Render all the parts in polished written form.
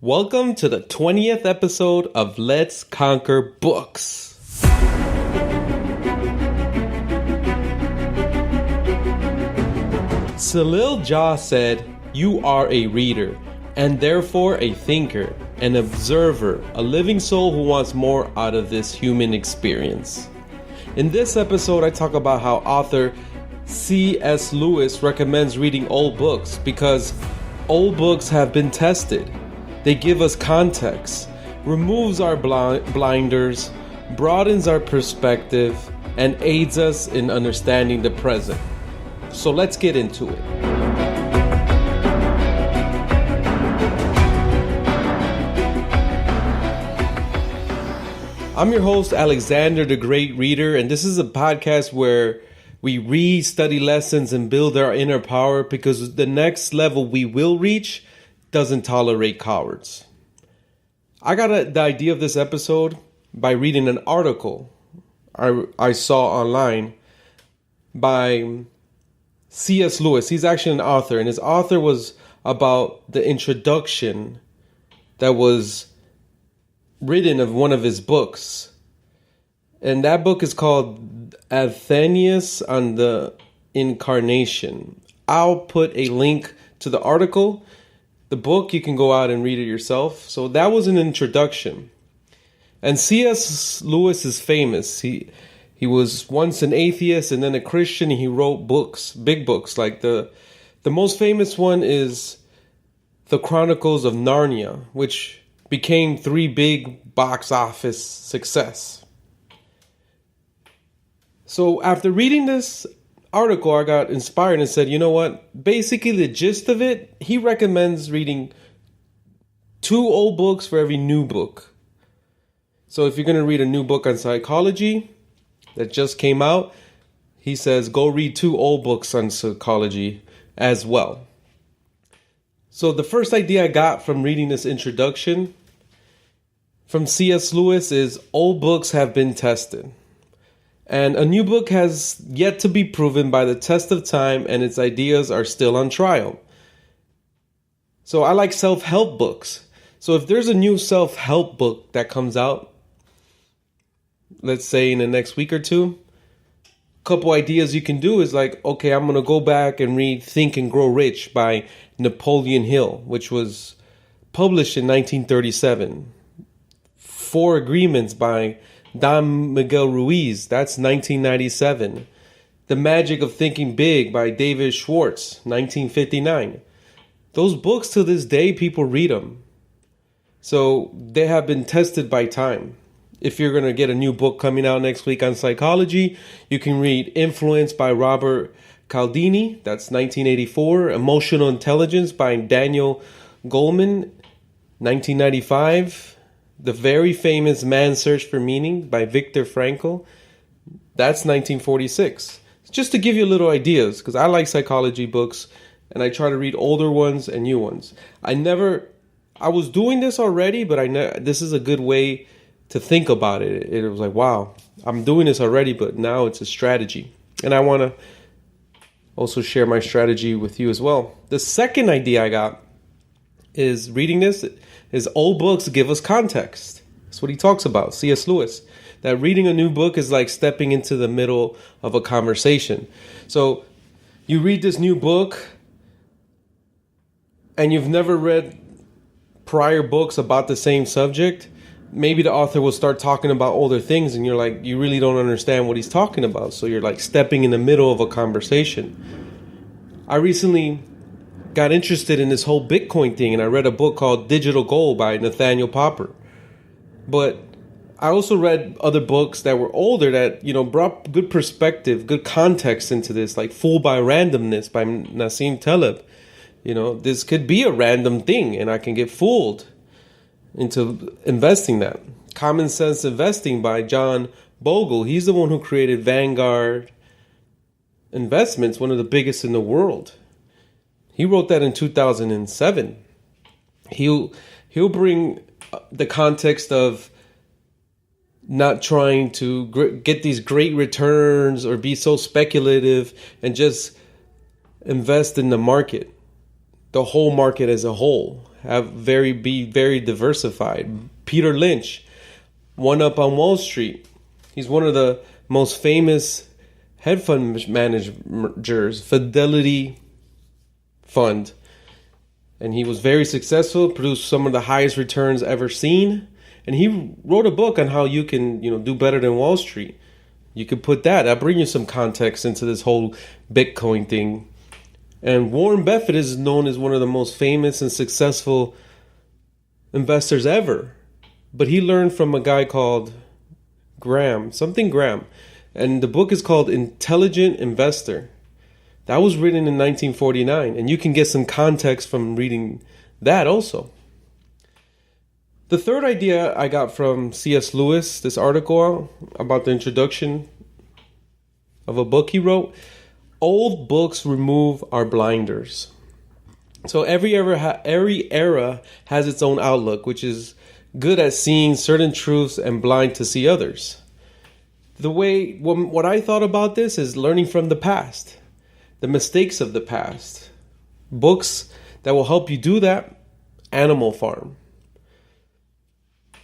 Welcome to the 20th episode of Let's Conquer Books. Salil Jha said, "You are a reader, and therefore a thinker, an observer, a living soul who wants more out of this human experience." In this episode, I talk about how author C.S. Lewis recommends reading old books because old books have been tested. They give us context, removes our blinders, broadens our perspective, and aids us in understanding the present. So let's get into it. I'm your host, Alexander the Great Reader, and this is a podcast where we read, study lessons, and build our inner power because the next level we will reach doesn't tolerate cowards. I got the idea of this episode by reading an article I saw online by C.S. Lewis. He's actually an author, and his author was about the introduction that was written of one of his books. And that book is called Athenaeus on the Incarnation. I'll put a link to the article. The book, you can go out and read it yourself. So that was an introduction. And C.S. Lewis is famous. He was once an atheist and then a Christian. He wrote books, big books. Like the most famous one is The Chronicles of Narnia, which became 3 big box office success. So after reading this article, I got inspired and said, you know what? Basically, the gist of it, he recommends reading 2 old books for every new book. So if you're going to read a new book on psychology that just came out, he says go read 2 old books on psychology as well. So the first idea I got from reading this introduction from C.S. Lewis is old books have been tested. And a new book has yet to be proven by the test of time, and its ideas are still on trial. So I like self-help books. So if there's a new self-help book that comes out, let's say in the next week or two, a couple ideas you can do is like, okay, I'm going to go back and read Think and Grow Rich by Napoleon Hill, which was published in 1937. 4 Agreements by Don Miguel Ruiz, that's 1997. The Magic of Thinking Big by David Schwartz, 1959. Those books to this day, people read them. So they have been tested by time. If you're going to get a new book coming out next week on psychology, you can read Influence by Robert Cialdini, that's 1984. Emotional Intelligence by Daniel Goleman, 1995. The very famous Man's Search for Meaning by Viktor Frankl. That's 1946. Just to give you little ideas, because I like psychology books, and I try to read older ones and new ones. I was doing this already, but this is a good way to think about it. It was like, wow, I'm doing this already, but now it's a strategy. And I want to also share my strategy with you as well. The second idea I got is reading this is old books give us context. That's what he talks about, C.S. Lewis. That reading a new book is like stepping into the middle of a conversation. So you read this new book and you've never read prior books about the same subject. Maybe the author will start talking about older things and you're like, you really don't understand what he's talking about. So you're like stepping in the middle of a conversation. I recently got interested in this whole Bitcoin thing, and I read a book called Digital Gold by Nathaniel Popper. But I also read other books that were older that, brought good perspective, good context into this, like Fooled by Randomness by Nassim Taleb. This could be a random thing, and I can get fooled into investing that. Common Sense Investing by John Bogle. He's the one who created Vanguard Investments, one of the biggest in the world. He wrote that in 2007. He'll bring the context of not trying to get these great returns or be so speculative and just invest in the market, the whole market as a whole. be very diversified. Peter Lynch, One Up on Wall Street. He's one of the most famous hedge fund managers, Fidelity Fund. And he was very successful, produced some of the highest returns ever seen. And he wrote a book on how you can, do better than Wall Street. You could put that. I'll bring you some context into this whole Bitcoin thing. And Warren Buffett is known as one of the most famous and successful investors ever. But he learned from a guy called Graham. And the book is called Intelligent Investor. That was written in 1949. And you can get some context from reading that also. The third idea I got from C.S. Lewis, this article about the introduction of a book he wrote. Old books remove our blinders. So every era has its own outlook, which is good at seeing certain truths and blind to see others. What I thought about this is learning from the past, the mistakes of the past. Books that will help you do that. Animal Farm.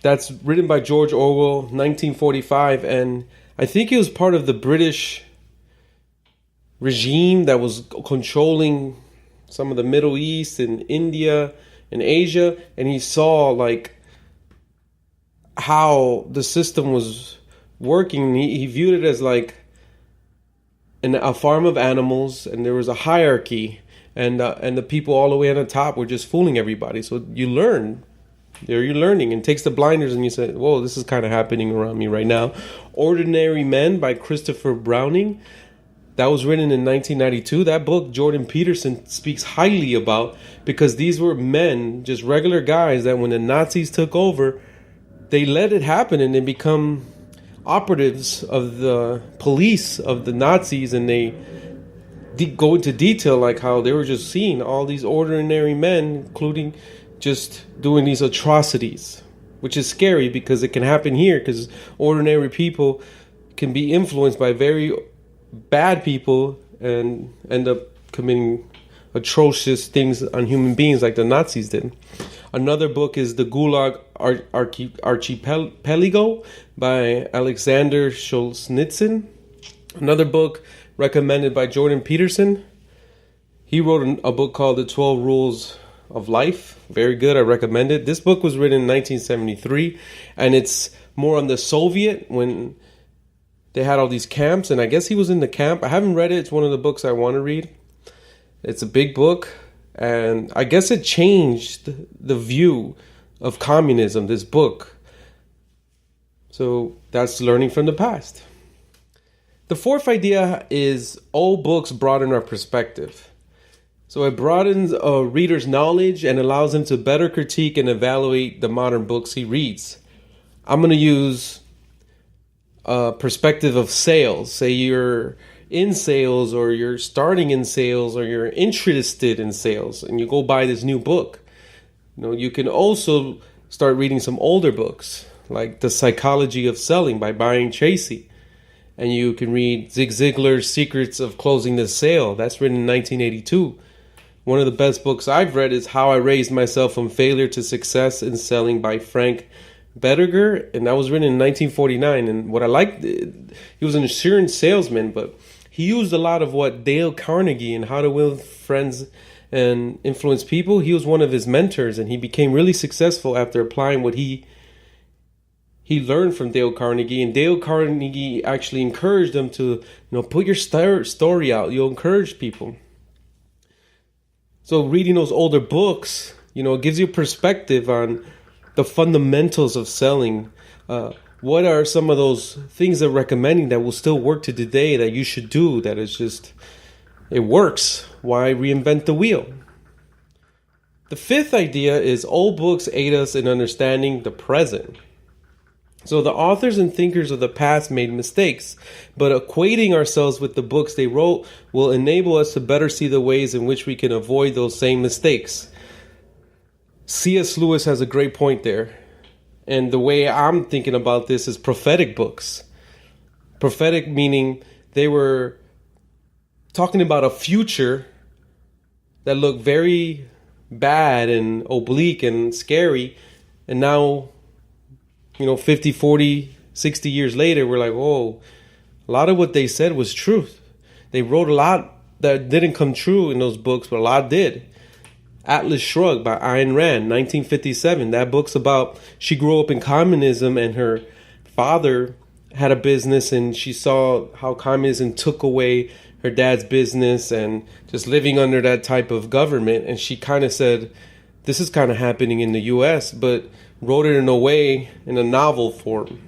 That's written by George Orwell, 1945, and I think it was part of the British regime that was controlling some of the Middle East and India and Asia, and he saw how the system was working. He viewed it as a farm of animals, and there was a hierarchy, and the people all the way on the top were just fooling everybody. So you learn. There you're learning, and takes the blinders and you say, whoa, this is kind of happening around me right now. Ordinary Men by Christopher Browning. That was written in 1992. That book Jordan Peterson speaks highly about, because these were men, just regular guys, that when the Nazis took over, they let it happen and they become operatives of the police of the Nazis, and they go into detail like how they were just seeing all these ordinary men, including just doing these atrocities, which is scary because it can happen here, because ordinary people can be influenced by very bad people and end up committing atrocious things on human beings like the Nazis did. Another book is The Gulag Archipelago by Alexander Solzhenitsyn. Another book recommended by Jordan Peterson. He wrote a book called The 12 Rules of Life. Very good. I recommend it. This book was written in 1973, and it's more on the Soviet, when they had all these camps, and I guess he was in the camp. I haven't read it. It's one of the books I want to read. It's a big book, and I guess it changed the view of communism, this book. So that's learning from the past. The fourth idea is old books broaden our perspective. So it broadens a reader's knowledge and allows him to better critique and evaluate the modern books he reads. I'm going to use a perspective of sales. Say you're in sales, or you're starting in sales, or you're interested in sales, and you go buy this new book. You can also start reading some older books, like The Psychology of Selling by Byron Tracy. And you can read Zig Ziglar's Secrets of Closing the Sale. That's written in 1982. One of the best books I've read is How I Raised Myself from Failure to Success in Selling by Frank Bettiger, and that was written in 1949. And what I liked, he was an insurance salesman, but he used a lot of what Dale Carnegie and How to Win Friends and Influence People. He was one of his mentors, and he became really successful after applying what he learned from Dale Carnegie. And Dale Carnegie actually encouraged him to, put your story out. You'll encourage people. So reading those older books, it gives you perspective on the fundamentals of selling. What are some of those things they're recommending that will still work to today that you should do, that is just, it works? Why reinvent the wheel? The fifth idea is old books aid us in understanding the present. So the authors and thinkers of the past made mistakes, but equating ourselves with the books they wrote will enable us to better see the ways in which we can avoid those same mistakes. C.S. Lewis has a great point there. And the way I'm thinking about this is prophetic books. Prophetic meaning they were talking about a future that looked very bad and oblique and scary. And now, 50, 40, 60 years later, we're like, oh, a lot of what they said was truth. They wrote a lot that didn't come true in those books, but a lot did. Atlas Shrugged by Ayn Rand, 1957. That book's about, she grew up in communism and her father had a business and she saw how communism took away her dad's business and just living under that type of government. And she kind of said, this is kind of happening in the U.S., but wrote it in a way, in a novel form.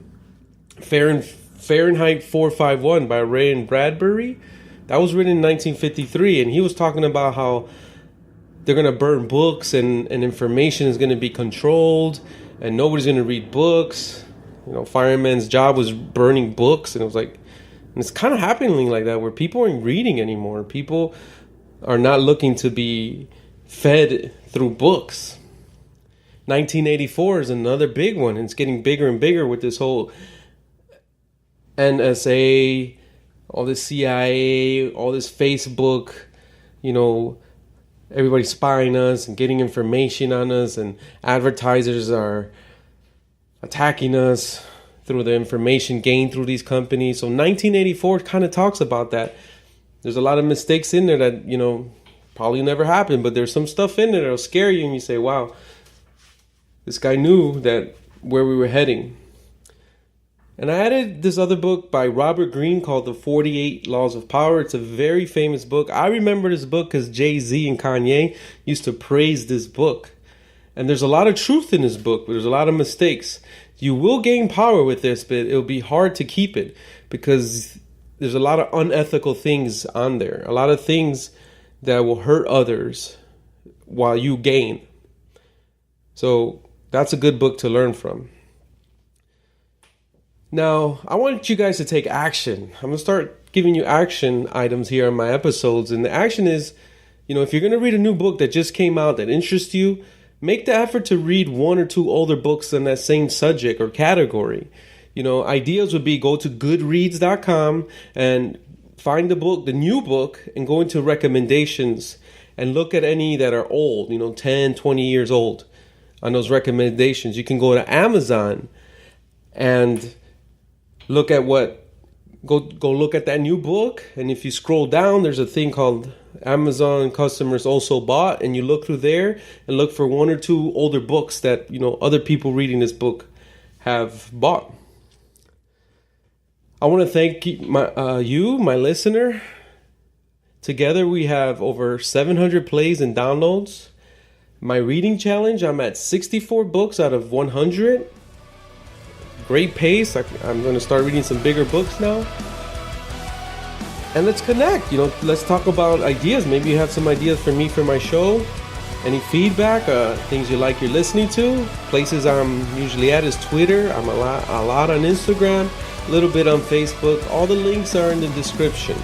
Fahrenheit 451 by Ray Bradbury. That was written in 1953, and he was talking about how they're going to burn books and information is going to be controlled and nobody's going to read books. Fireman's job was burning books, and it was like, and it's kind of happening like that where people aren't reading anymore. People are not looking to be fed through books. 1984 is another big one, and it's getting bigger and bigger with this whole NSA, all this CIA, all this Facebook, everybody spying us and getting information on us, and advertisers are attacking us through the information gained through these companies. So 1984 kind of talks about that. There's a lot of mistakes in there that, probably never happened, but there's some stuff in there that'll scare you and you say, wow, this guy knew that where we were heading. And I added this other book by Robert Greene called The 48 Laws of Power. It's a very famous book. I remember this book because Jay-Z and Kanye used to praise this book. And there's a lot of truth in this book, but there's a lot of mistakes. You will gain power with this, but it'll be hard to keep it because there's a lot of unethical things on there. A lot of things that will hurt others while you gain. So that's a good book to learn from. Now, I want you guys to take action. I'm going to start giving you action items here on my episodes. And the action is, if you're going to read a new book that just came out that interests you, make the effort to read one or two older books on that same subject or category. Ideas would be go to goodreads.com and find the new book, and go into recommendations and look at any that are old, 10, 20 years old on those recommendations. You can go to Amazon and look at go look at that new book. And if you scroll down, there's a thing called Amazon customers also bought, and you look through there and look for one or two older books that other people reading this book have bought. I want to thank my listener. Together we have over 700 plays and downloads. My reading challenge, I'm at 64 books out of 100. Great pace. I'm going to start reading some bigger books now. And let's connect. Let's talk about ideas. Maybe you have some ideas for me for my show. Any feedback, things you like you're listening to. Places I'm usually at is Twitter. I'm a lot on Instagram, a little bit on Facebook. All the links are in the description.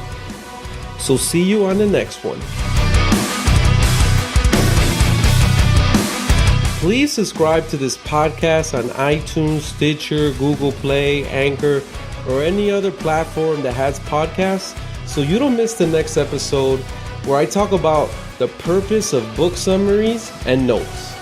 So see you on the next one. Please subscribe to this podcast on iTunes, Stitcher, Google Play, Anchor, or any other platform that has podcasts, so you don't miss the next episode where I talk about the purpose of book summaries and notes.